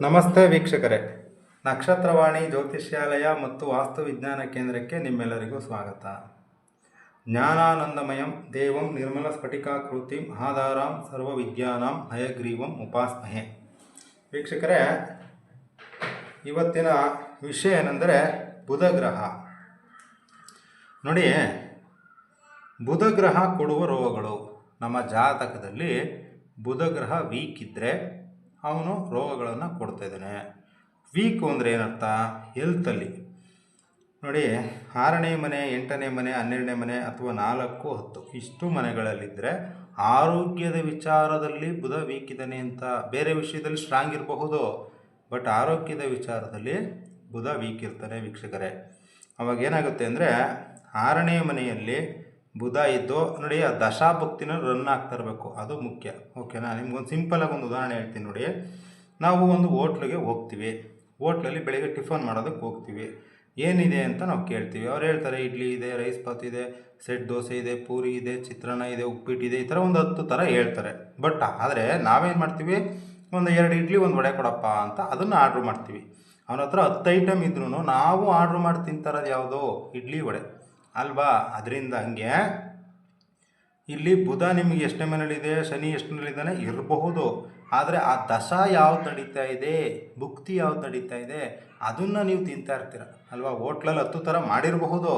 ನಮಸ್ತೆ ವೀಕ್ಷಕರೇ, ನಕ್ಷತ್ರವಾಣಿ ಜ್ಯೋತಿಷ್ಯಾಲಯ ಮತ್ತು ವಾಸ್ತು ವಿಜ್ಞಾನ ಕೇಂದ್ರಕ್ಕೆ ನಿಮ್ಮೆಲ್ಲರಿಗೂ ಸ್ವಾಗತ. ಜ್ಞಾನಾನಂದಮಯಂ ದೇವಂ ನಿರ್ಮಲ ಸ್ಫಟಿಕಾಕೃತಿಂ ಆಧಾರಾಂ ಸರ್ವವಿದ್ಯಾನಾಂ ಹಯಗ್ರೀವಂ ಉಪಾಸ್ಮಹೆ. ವೀಕ್ಷಕರೇ, ಇವತ್ತಿನ ವಿಷಯ ಏನೆಂದರೆ ಬುಧ ಗ್ರಹ. ನೋಡಿ, ಬುಧ ಗ್ರಹ ಕೊಡುವ ರೋಗಗಳು. ನಮ್ಮ ಜಾತಕದಲ್ಲಿ ಬುಧ ಗ್ರಹ ವೀಕ್ ಇದ್ದರೆ ಅವನು ರೋಗಗಳನ್ನು ಕೊಡ್ತಾ ಇದ್ದಾನೆ. ವೀಕು ಅಂದರೆ ಏನರ್ಥ? ಹೆಲ್ತಲ್ಲಿ ನೋಡಿ, 6ನೇ ಮನೆ, 8ನೇ ಮನೆ, 12ನೇ ಮನೆ ಅಥವಾ 4, 10 ಇಷ್ಟು ಮನೆಗಳಲ್ಲಿದ್ದರೆ ಆರೋಗ್ಯದ ವಿಚಾರದಲ್ಲಿ ಬುಧ ವೀಕ್ ಇದ್ದಾನೆ ಅಂತ. ಬೇರೆ ವಿಷಯದಲ್ಲಿ ಸ್ಟ್ರಾಂಗ್ ಇರಬಹುದು, ಬಟ್ ಆರೋಗ್ಯದ ವಿಚಾರದಲ್ಲಿ ಬುಧ ವೀಕ್ ಇರ್ತಾನೆ ವೀಕ್ಷಕರೇ. ಅವಾಗ ಏನಾಗುತ್ತೆ ಅಂದರೆ 6ನೇ ಮನೆಯಲ್ಲಿ ಬುಧ ಇದ್ದು ನೋಡಿ, ಆ ದಶಾಭುಕ್ತಿನ ರನ್ ಆಗ್ತಾ ಇರಬೇಕು, ಅದು ಮುಖ್ಯ. ಓಕೆನಾ? ನಿಮ್ಗೊಂದು ಸಿಂಪಲಾಗಿ ಒಂದು ಉದಾಹರಣೆ ಹೇಳ್ತೀನಿ ನೋಡಿ. ನಾವು ಒಂದು ಹೋಟ್ಲಿಗೆ ಹೋಗ್ತೀವಿ. ಹೋಟ್ಲಲ್ಲಿ ಬೆಳಗ್ಗೆ ಟಿಫನ್ ಮಾಡೋದಕ್ಕೆ ಹೋಗ್ತೀವಿ. ಏನಿದೆ ಅಂತ ನಾವು ಕೇಳ್ತೀವಿ. ಅವ್ರು ಹೇಳ್ತಾರೆ ಇಡ್ಲಿ ಇದೆ, ರೈಸ್ ಬಾತ್ ಇದೆ, ಸೆಟ್ ದೋಸೆ ಇದೆ, ಪೂರಿ ಇದೆ, ಚಿತ್ರಾನ್ನ ಇದೆ, ಉಪ್ಪಿಟ್ಟಿದೆ, ಈ ಥರ ಒಂದು 10 ಥರ ಹೇಳ್ತಾರೆ. ಬಟ್ ಆದರೆ ನಾವೇನು ಮಾಡ್ತೀವಿ, ಒಂದು 2 ಇಡ್ಲಿ, 1 ವಡೆ ಕೊಡಪ್ಪ ಅಂತ ಅದನ್ನು ಆರ್ಡ್ರ್ ಮಾಡ್ತೀವಿ. ಅವನ ಹತ್ರ 10 ಐಟಮ್ ಇದ್ರೂ ನಾವು ಆರ್ಡ್ರ್ ಮಾಡಿ ತಿಂತಾರದು ಯಾವುದೋ ಇಡ್ಲಿ ವಡೆ ಅಲ್ವಾ? ಅದರಿಂದ ಹಂಗೆ ಇಲ್ಲಿ ಬುಧ ನಿಮಗೆ ಎಷ್ಟನೇ ಮನೇಲಿದೆ, ಶನಿ ಎಷ್ಟನೇಲಿದ್ದಾನೆ ಇರಬಹುದು. ಆದರೆ ಆ ದಶ ಯಾವ್ದು ನಡೀತಾ ಇದೆ, ಭುಕ್ತಿ ಯಾವ್ದು ನಡೀತಾ ಇದೆ, ಅದನ್ನು ನೀವು ತಿಂತಾ ಇರ್ತೀರ ಅಲ್ವಾ? ಹೋಟ್ಲಲ್ಲಿ 10 ಥರ ಮಾಡಿರಬಹುದು,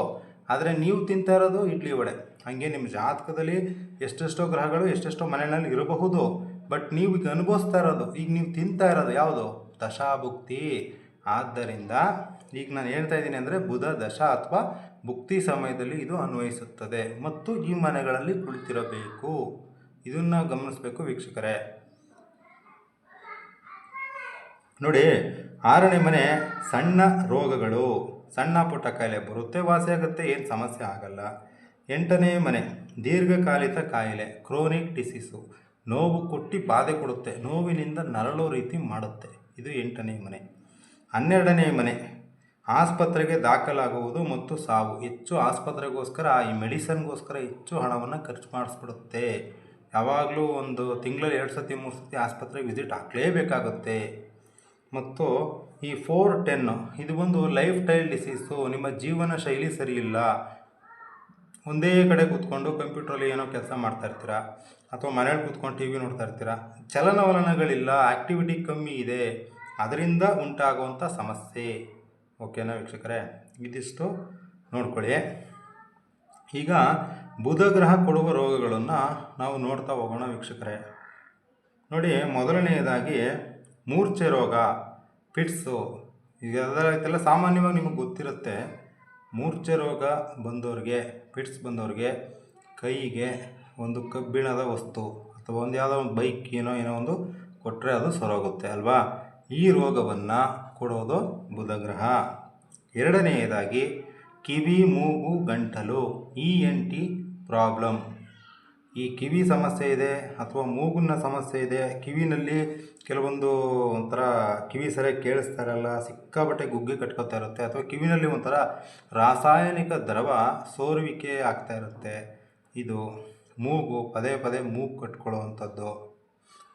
ಆದರೆ ನೀವು ತಿಂತಾ ಇರೋದು ಇಡ್ಲಿ ವಡೆ. ಹಾಗೆ ನಿಮ್ಮ ಜಾತಕದಲ್ಲಿ ಎಷ್ಟೆಷ್ಟೋ ಗ್ರಹಗಳು ಎಷ್ಟೆಷ್ಟೋ ಮನೆಯಲ್ಲಿ ಇರಬಹುದು, ಬಟ್ ನೀವು ಈಗ ಅನುಭವಿಸ್ತಾ ಇರೋದು, ಈಗ ನೀವು ತಿಂತಾ ಇರೋದು ಯಾವುದು? ದಶಾಭುಕ್ತಿ. ಆದ್ದರಿಂದ ಈಗ ನಾನು ಹೇಳ್ತಾ ಇದ್ದೀನಿ ಅಂದರೆ ಬುಧ ದಶ ಅಥವಾ ಭುಕ್ತಿ ಸಮಯದಲ್ಲಿ ಇದು ಅನ್ವಯಿಸುತ್ತದೆ ಮತ್ತು ಈ ಮನೆಗಳಲ್ಲಿ ಕುಳಿತಿರಬೇಕು. ಇದನ್ನು ಗಮನಿಸಬೇಕು ವೀಕ್ಷಕರೇ. ನೋಡಿ, 6ನೇ ಮನೆ ಸಣ್ಣ ರೋಗಗಳು, ಸಣ್ಣ ಪುಟ್ಟ ಕಾಯಿಲೆ ಬರುತ್ತೆ, ವಾಸಿಯಾಗುತ್ತೆ, ಏನು ಸಮಸ್ಯೆ ಆಗಲ್ಲ. 8ನೇ ಮನೆ ದೀರ್ಘಕಾಲಿಕ ಕಾಯಿಲೆ, ಕ್ರೋನಿಕ್ ಡಿಸೀಸು, ನೋವು ಕೊಟ್ಟು ಬಾಧೆ ಕೊಡುತ್ತೆ, ನೋವಿನಿಂದ ನರಳೋ ರೀತಿ ಮಾಡುತ್ತೆ, ಇದು 8ನೇ ಮನೆ. 12ನೇ ಮನೆ ಆಸ್ಪತ್ರೆಗೆ ದಾಖಲಾಗುವುದು ಮತ್ತು ಸಾವು. ಹೆಚ್ಚು ಆಸ್ಪತ್ರೆಗೋಸ್ಕರ, ಈ ಮೆಡಿಸನ್ಗೋಸ್ಕರ ಹೆಚ್ಚು ಹಣವನ್ನು ಖರ್ಚು ಮಾಡಿಸ್ಬಿಡುತ್ತೆ. ಯಾವಾಗಲೂ ಒಂದು ತಿಂಗಳಲ್ಲಿ 2 ಸತಿ 3 ಸತಿ ಆಸ್ಪತ್ರೆಗೆ ವಿಸಿಟ್ ಆಗಲೇಬೇಕಾಗುತ್ತೆ. ಮತ್ತು ಈ 4-10 ಇದು ಒಂದು ಲೈಫ್ ಸ್ಟೈಲ್ ಡಿಸೀಸು. ನಿಮ್ಮ ಜೀವನ ಶೈಲಿ ಸರಿ ಇಲ್ಲ, ಒಂದೇ ಕಡೆ ಕೂತ್ಕೊಂಡು ಕಂಪ್ಯೂಟ್ರಲ್ಲಿ ಏನೋ ಕೆಲಸ ಮಾಡ್ತಾ ಇರ್ತೀರ, ಅಥವಾ ಮನೇಲಿ ಕೂತ್ಕೊಂಡು ಟಿ ವಿ ನೋಡ್ತಾ ಇರ್ತೀರ, ಚಲನವಲನಗಳಿಲ್ಲ, ಆ್ಯಕ್ಟಿವಿಟಿ ಕಮ್ಮಿ ಇದೆ, ಅದರಿಂದ ಉಂಟಾಗುವಂಥ ಸಮಸ್ಯೆ. ಓಕೆನಾ ವೀಕ್ಷಕರೇ? ಇದಿಷ್ಟು ನೋಡ್ಕೊಳ್ಳಿ. ಈಗ ಬುಧ ಗ್ರಹ ಕೊಡುವ ರೋಗಗಳನ್ನು ನಾವು ನೋಡ್ತಾ ಹೋಗೋಣ ವೀಕ್ಷಕರೇ. ನೋಡಿ, ಮೊದಲನೆಯದಾಗಿ ಮೂರ್ಛೆ ರೋಗ, ಫಿಟ್ಸು. ಇದೆಲ್ಲ ಸಾಮಾನ್ಯವಾಗಿ ನಿಮಗೆ ಗೊತ್ತಿರುತ್ತೆ. ಮೂರ್ಛೆ ರೋಗ ಬಂದವ್ರಿಗೆ, ಫಿಟ್ಸ್ ಬಂದವ್ರಿಗೆ ಕೈಗೆ ಒಂದು ಕಬ್ಬಿಣದ ವಸ್ತು ಅಥವಾ ಒಂದು ಯಾವುದೋ ಒಂದು ಬೈಕ್ ಏನೋ ಒಂದು ಕೊಟ್ಟರೆ ಅದು ಸರೋಗುತ್ತೆ ಅಲ್ವಾ? ಈ ರೋಗವನ್ನು ಕೊಡೋದು ಬುಧ ಗ್ರಹ. ಎರಡನೆಯದಾಗಿ ಕಿವಿ, ಮೂಗು, ಗಂಟಲು, ENT ಪ್ರಾಬ್ಲಮ್. ಈ ಕಿವಿ ಸಮಸ್ಯೆ ಇದೆ ಅಥವಾ ಮೂಗಿನ ಸಮಸ್ಯೆ ಇದೆ, ಕಿವಿನಲ್ಲಿ ಕೆಲವೊಂದು ಒಂಥರ ಕಿವಿ ಸರಿಯಾಗಿ ಕೇಳಿಸ್ತಾ ಇರಲ್ಲ, ಸಿಕ್ಕಾಬಟ್ಟೆ ಗುಗ್ಗೆ ಕಟ್ಕೋತಾ ಇರುತ್ತೆ, ಅಥವಾ ಕಿವಿನಲ್ಲಿ ಒಂಥರ ರಾಸಾಯನಿಕ ದ್ರವ ಸೋರುವಿಕೆ ಆಗ್ತಾ ಇರುತ್ತೆ. ಇದು ಮೂಗು ಪದೇ ಪದೇ ಮೂಗು ಕಟ್ಕೊಳ್ಳೋವಂಥದ್ದು,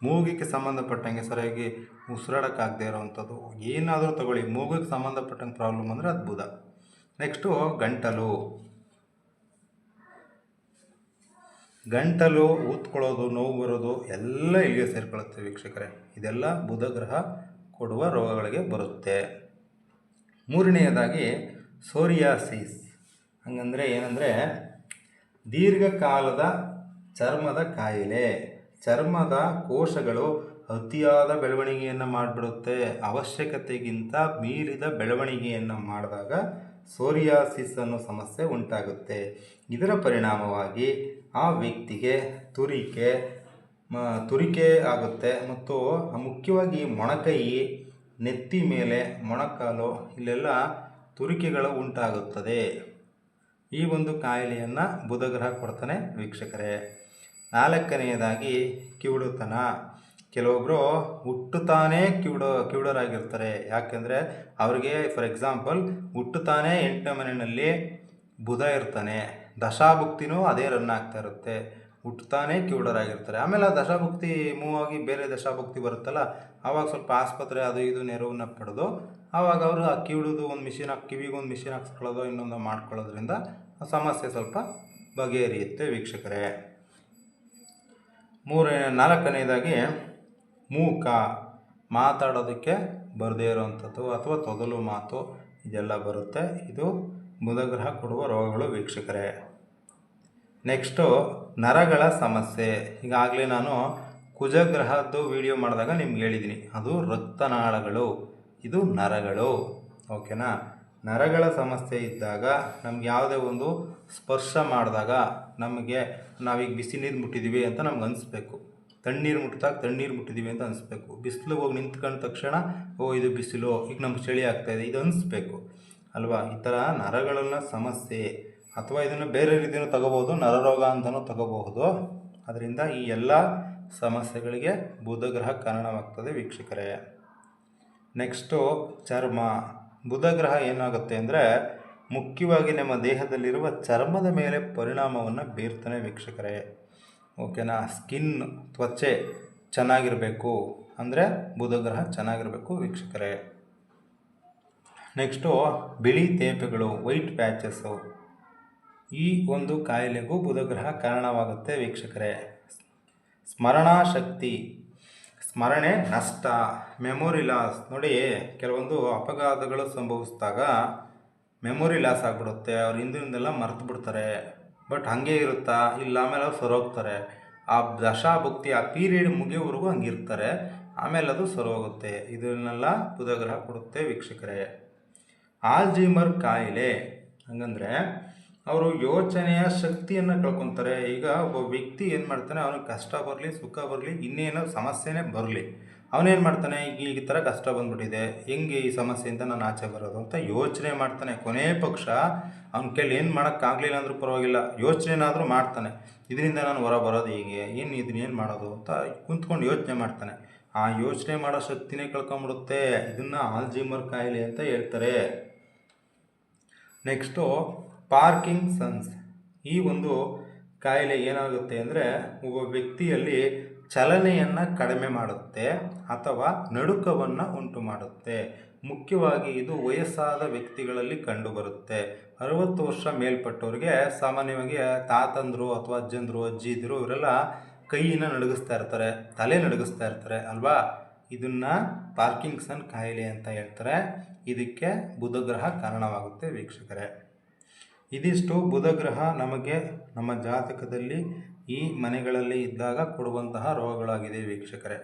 ಮೂಗಿಗೆ ಸಂಬಂಧಪಟ್ಟಂಗೆ ಸರಿಯಾಗಿ ಉಸಿರಾಡೋಕ್ಕಾಗದೇ ಇರೋವಂಥದ್ದು, ಏನಾದರೂ ತಗೊಳ್ಳಿ, ಮೂಗಿಗೆ ಸಂಬಂಧಪಟ್ಟಂಗೆ ಪ್ರಾಬ್ಲಮ್ ಅಂದರೆ ಅದು ಬುಧ. ನೆಕ್ಸ್ಟು ಗಂಟಲು ಊದ್ಕೊಳ್ಳೋದು, ನೋವು ಬರೋದು ಎಲ್ಲ ಇಲ್ಲಿಗೆ ಸೇರ್ಕೊಳ್ಳುತ್ತೆ ವೀಕ್ಷಕರೇ. ಇದೆಲ್ಲ ಬುಧ ಗ್ರಹ ಕೊಡುವ ರೋಗಗಳಿಗೆ ಬರುತ್ತೆ. ಮೂರನೆಯದಾಗಿ ಸೋರಿಯಾಸಿಸ್. ಹಂಗಂದರೆ ಏನಂದರೆ ದೀರ್ಘಕಾಲದ ಚರ್ಮದ ಕಾಯಿಲೆ. ಚರ್ಮದ ಕೋಶಗಳು ಅತಿಯಾದ ಬೆಳವಣಿಗೆಯನ್ನು ಮಾಡಿಬಿಡುತ್ತೆ, ಅವಶ್ಯಕತೆಗಿಂತ ಮೀರಿದ ಬೆಳವಣಿಗೆಯನ್ನು ಮಾಡಿದಾಗ ಸೋರಿಯಾಸಿಸ್ ಅನ್ನೋ ಸಮಸ್ಯೆ ಉಂಟಾಗುತ್ತೆ. ಇದರ ಪರಿಣಾಮವಾಗಿ ಆ ವ್ಯಕ್ತಿಗೆ ತುರಿಕೆ ಆಗುತ್ತೆ ಮತ್ತು ಮುಖ್ಯವಾಗಿ ಮೊಣಕೈ, ನೆತ್ತಿ ಮೇಲೆ, ಮೊಣಕಾಲು ಇಲ್ಲೆಲ್ಲ ತುರಿಕೆಗಳು ಉಂಟಾಗುತ್ತದೆ. ಈ ಒಂದು ಕಾಯಿಲೆಯನ್ನು ಬುಧಗ್ರಹ ಕೊಡ್ತಾನೆ ವೀಕ್ಷಕರೇ. 4ನೆಯದಾಗಿ ಕಿವುಡುತನ. ಕೆಲವೊಬ್ಬರು ಹುಟ್ಟುತ್ತಾನೇ ಕಿವುಡರಾಗಿರ್ತಾರೆ. ಯಾಕೆಂದರೆ ಅವ್ರಿಗೆ ಫಾರ್ ಎಕ್ಸಾಂಪಲ್ ಹುಟ್ಟುತ್ತಾನೆ 8ನೇ ಮನೆಯಲ್ಲಿ ಬುಧ ಇರ್ತಾನೆ, ದಶಾಭುಕ್ತಿನೂ ಅದೇ ರನ್ ಆಗ್ತಾ ಇರುತ್ತೆ. ಹುಟ್ಟುತ್ತಾನೆ ಕಿವುಡರಾಗಿರ್ತಾರೆ. ಆಮೇಲೆ ಆ ದಶಾಭುಕ್ತಿ ಮೂವ್ ಆಗಿ ಬೇರೆ ದಶಾಭುಕ್ತಿ ಬರುತ್ತಲ್ಲ, ಆವಾಗ ಸ್ವಲ್ಪ ಆಸ್ಪತ್ರೆ ಅದು ಇದು ನೆರವನ್ನ ಪಡೆದು ಆವಾಗ ಅವರು ಆ ಕಿವಿಡುದು ಒಂದು ಮಿಷಿನ್ ಕಿವಿಗೆ ಒಂದು ಮಿಷಿನ್ ಹಾಕ್ಸ್ಕೊಳ್ಳೋದು ಇನ್ನೊಂದು ಮಾಡ್ಕೊಳ್ಳೋದ್ರಿಂದ ಆ ಸಮಸ್ಯೆ ಸ್ವಲ್ಪ ಬಗೆಹರಿಯುತ್ತೆ ವೀಕ್ಷಕರೇ. ನಾಲ್ಕನೇದಾಗಿ ಮೂಕ, ಮಾತಾಡೋದಕ್ಕೆ ಬರದೇ ಇರೋವಂಥದ್ದು ಅಥವಾ ತೊದಲು ಮಾತು ಇದೆಲ್ಲ ಬರುತ್ತೆ. ಇದು ಬುಧಗ್ರಹ ಕೊಡುವ ರೋಗಗಳು ವೀಕ್ಷಕರೇ. ನೆಕ್ಸ್ಟು ನರಗಳ ಸಮಸ್ಯೆ. ಈಗಾಗಲೇ ನಾನು ಕುಜಗ್ರಹದ್ದು ವಿಡಿಯೋ ಮಾಡಿದಾಗ ನಿಮ್ಗೆ ಹೇಳಿದ್ದೀನಿ, ಅದು ರಕ್ತನಾಳಗಳು, ಇದು ನರಗಳು. ಓಕೆನಾ. ನರಗಳ ಸಮಸ್ಯೆ ಇದ್ದಾಗ ನಮ್ಗೆ ಯಾವುದೇ ಒಂದು ಸ್ಪರ್ಶ ಮಾಡಿದಾಗ ನಮಗೆ ನಾವೀಗ ಬಿಸಿ ನೀರು ಮುಟ್ಟಿದ್ದೀವಿ ಅಂತ ನಮ್ಗೆ ಅನಿಸ್ಬೇಕು, ತಣ್ಣೀರು ಮುಟ್ಟಿದಾಗ ತಣ್ಣೀರು ಮುಟ್ಟಿದ್ದೀವಿ ಅಂತ ಅನಿಸ್ಬೇಕು, ಬಿಸಿಲು ಹೋಗಿ ನಿಂತ್ಕೊಂಡ ತಕ್ಷಣ ಓ ಇದು ಬಿಸಿಲು, ಈಗ ನಮ್ಗೆ ಚಳಿ ಆಗ್ತಾಯಿದೆ ಇದು ಅನಿಸ್ಬೇಕು ಅಲ್ವಾ. ಈ ಥರ ನರಗಳನ್ನ ಸಮಸ್ಯೆ, ಅಥವಾ ಇದನ್ನು ಬೇರೆ ರೀತಿಯೂ ತಗೋಬೋದು, ನರರೋಗ ಅಂತಲೂ ತಗೋಬಹುದು. ಅದರಿಂದ ಈ ಎಲ್ಲ ಸಮಸ್ಯೆಗಳಿಗೆ ಬುಧಗ್ರಹ ಕಾರಣವಾಗ್ತದೆ ವೀಕ್ಷಕರೇ. ನೆಕ್ಸ್ಟು ಚರ್ಮ. ಬುಧಗ್ರಹ ಏನಾಗುತ್ತೆ ಅಂದರೆ ಮುಖ್ಯವಾಗಿ ನಮ್ಮ ದೇಹದಲ್ಲಿರುವ ಚರ್ಮದ ಮೇಲೆ ಪರಿಣಾಮವನ್ನು ಬೀರ್ತಾನೆ ವೀಕ್ಷಕರೇ. ಓಕೆನಾ. ಸ್ಕಿನ್, ತ್ವಚೆ ಚೆನ್ನಾಗಿರಬೇಕು ಅಂದರೆ ಬುಧಗ್ರಹ ಚೆನ್ನಾಗಿರಬೇಕು ವೀಕ್ಷಕರೇ. ನೆಕ್ಸ್ಟು ಬಿಳಿ ತೇಪೆಗಳು, ವೈಟ್ ಪ್ಯಾಚಸ್ಸು, ಈ ಒಂದು ಕಾಯಿಲೆಗೂ ಬುಧಗ್ರಹ ಕಾರಣವಾಗುತ್ತೆ ವೀಕ್ಷಕರೇ. ಸ್ಮರಣಾಶಕ್ತಿ, ಸ್ಮರಣೆ ನಷ್ಟ, ಮೆಮೊರಿ ಲಾಸ್. ನೋಡಿ, ಕೆಲವೊಂದು ಅಪಘಾತಗಳು ಸಂಭವಿಸಿದಾಗ ಮೆಮೊರಿ ಲಾಸ್ ಆಗಿಬಿಡುತ್ತೆ, ಅವ್ರು ಹಿಂದಿನಿಂದೆಲ್ಲ ಮರ್ತು ಬಿಡ್ತಾರೆ. ಬಟ್ ಹಾಗೆ ಇರುತ್ತಾ ಇಲ್ಲ, ಆಮೇಲೆ ಅವ್ರು ಸರೋಗ್ತಾರೆ. ಆ ದಶಾಭುಕ್ತಿ ಆ ಪೀರಿಯಡ್ ಮುಗಿಯೋವರೆಗೂ ಹಂಗಿರ್ತಾರೆ, ಆಮೇಲೆ ಅದು ಸರೋಗುತ್ತೆ. ಇದನ್ನೆಲ್ಲ ಬುಧಗ್ರಹ ಕೊಡುತ್ತೆ ವೀಕ್ಷಕರೇ. ಆಲ್ಝೀಮರ್ ಕಾಯಿಲೆ ಹಂಗಂದರೆ ಅವರು ಯೋಚನೆಯ ಶಕ್ತಿಯನ್ನು ಕಳ್ಕೊತಾರೆ. ಈಗ ಒಬ್ಬ ವ್ಯಕ್ತಿ ಏನು ಮಾಡ್ತಾನೆ, ಅವನಿಗೆ ಕಷ್ಟ ಬರಲಿ ಸುಖ ಬರಲಿ ಇನ್ನೇನೋ ಸಮಸ್ಯೆನೇ ಬರಲಿ, ಅವನೇನು ಮಾಡ್ತಾನೆ, ಈಗ ಈ ಥರ ಕಷ್ಟ ಬಂದ್ಬಿಟ್ಟಿದೆ, ಹೆಂಗೆ ಈ ಸಮಸ್ಯೆಯಿಂದ ನಾನು ಆಚೆ ಬರೋದು ಅಂತ ಯೋಚನೆ ಮಾಡ್ತಾನೆ. ಕೊನೆ ಪಕ್ಷ ಅವ್ನ ಕೈಲಿ ಏನು ಮಾಡೋಕ್ಕಾಗಲಿಲ್ಲ ಅಂದರೂ ಪರವಾಗಿಲ್ಲ, ಯೋಚನೆನಾದರೂ ಮಾಡ್ತಾನೆ, ಇದರಿಂದ ನಾನು ಹೊರ ಬರೋದು ಹೇಗೆ, ಇದನ್ನೇನು ಮಾಡೋದು ಅಂತ ಕುಂತ್ಕೊಂಡು ಯೋಚನೆ ಮಾಡ್ತಾನೆ. ಆ ಯೋಚನೆ ಮಾಡೋ ಶಕ್ತಿನೇ ಕಳ್ಕೊಂಬಿಡುತ್ತೆ. ಇದನ್ನು ಆಲ್ಝೀಮರ್ ಕಾಯಿಲೆ ಅಂತ ಹೇಳ್ತಾರೆ. Next Parkinson's. ಈ ಒಂದು ಕಾಯಿಲೆ ಏನಾಗುತ್ತೆ ಅಂದರೆ ಒಬ್ಬ ವ್ಯಕ್ತಿಯಲ್ಲಿ ಚಲನೆಯನ್ನು ಕಡಿಮೆ ಮಾಡುತ್ತೆ ಅಥವಾ ನಡುಕವನ್ನು ಉಂಟು ಮಾಡುತ್ತೆ. ಮುಖ್ಯವಾಗಿ ಇದು ವಯಸ್ಸಾದ ವ್ಯಕ್ತಿಗಳಲ್ಲಿ ಕಂಡುಬರುತ್ತೆ. 60 ವರ್ಷ ಮೇಲ್ಪಟ್ಟವ್ರಿಗೆ ಸಾಮಾನ್ಯವಾಗಿ ತಾತಂದರು ಅಥವಾ ಅಜ್ಜಂದರು ಅಜ್ಜಿದಿರು ಇವರೆಲ್ಲ ಕೈಯನ್ನು ನಡುಗಿಸ್ತಾ ಇರ್ತಾರೆ, ತಲೆ ನಡುಗಿಸ್ತಾ ಇರ್ತಾರೆ ಅಲ್ವಾ. ಇದನ್ನು ಪಾರ್ಕಿನ್ಸನ್ ಕಾಯಿಲೆ ಅಂತ ಹೇಳ್ತಾರೆ. ಇದಕ್ಕೆ ಬುಧಗ್ರಹ ಕಾರಣವಾಗುತ್ತೆ ವೀಕ್ಷಕರೇ. ಇದಿಷ್ಟು ಬುಧಗ್ರಹ ನಮಗೆ ನಮ್ಮ ಜಾತಕದಲ್ಲಿ ಈ ಮನೆಗಳಲ್ಲಿ ಇದ್ದಾಗ ಕೊಡುವಂತಹ ರೋಗಗಳಾಗಿದೆ ವೀಕ್ಷಕರೇ.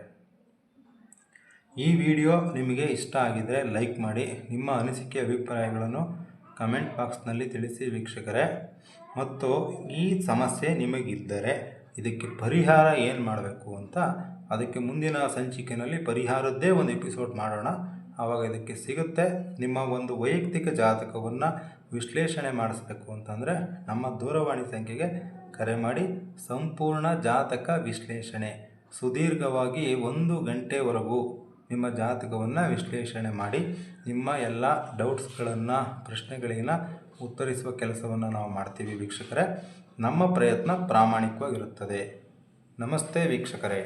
ಈ ವಿಡಿಯೋ ನಿಮಗೆ ಇಷ್ಟ ಆಗಿದರೆ ಲೈಕ್ ಮಾಡಿ, ನಿಮ್ಮ ಅನಿಸಿಕೆ ಅಭಿಪ್ರಾಯಗಳನ್ನು ಕಮೆಂಟ್ ಬಾಕ್ಸ್ನಲ್ಲಿ ತಿಳಿಸಿ ವೀಕ್ಷಕರೇ. ಮತ್ತು ಈ ಸಮಸ್ಯೆ ನಿಮಗಿದ್ದರೆ ಇದಕ್ಕೆ ಪರಿಹಾರ ಏನು ಮಾಡಬೇಕು ಅಂತ ಅದಕ್ಕೆ ಮುಂದಿನ ಸಂಚಿಕೆಯಲ್ಲಿ ಪರಿಹಾರದ್ದೇ ಒಂದು ಎಪಿಸೋಡ್ ಮಾಡೋಣ. ಆವಾಗ ಇದಕ್ಕೆ ಸಿಗುತ್ತೆ. ನಿಮ್ಮ ಒಂದು ವೈಯಕ್ತಿಕ ಜಾತಕವನ್ನು ವಿಶ್ಲೇಷಣೆ ಮಾಡಿಸ್ಬೇಕು ಅಂತಂದರೆ ನಮ್ಮ ದೂರವಾಣಿ ಸಂಖ್ಯೆಗೆ ಕರೆ ಮಾಡಿ ಸಂಪೂರ್ಣ ಜಾತಕ ವಿಶ್ಲೇಷಣೆ ಸುದೀರ್ಘವಾಗಿ 1 ಗಂಟೆವರೆಗೂ ನಿಮ್ಮ ಜಾತಕವನ್ನು ವಿಶ್ಲೇಷಣೆ ಮಾಡಿ ನಿಮ್ಮ ಎಲ್ಲ ಡೌಟ್ಸ್ಗಳನ್ನು ಪ್ರಶ್ನೆಗಳಿನ ಉತ್ತರಿಸುವ ಕೆಲಸವನ್ನು ನಾವು ಮಾಡ್ತೀವಿ ವೀಕ್ಷಕರೇ. ನಮ್ಮ ಪ್ರಯತ್ನ ಪ್ರಾಮಾಣಿಕವಾಗಿರುತ್ತದೆ. ನಮಸ್ತೆ ವೀಕ್ಷಕರೇ.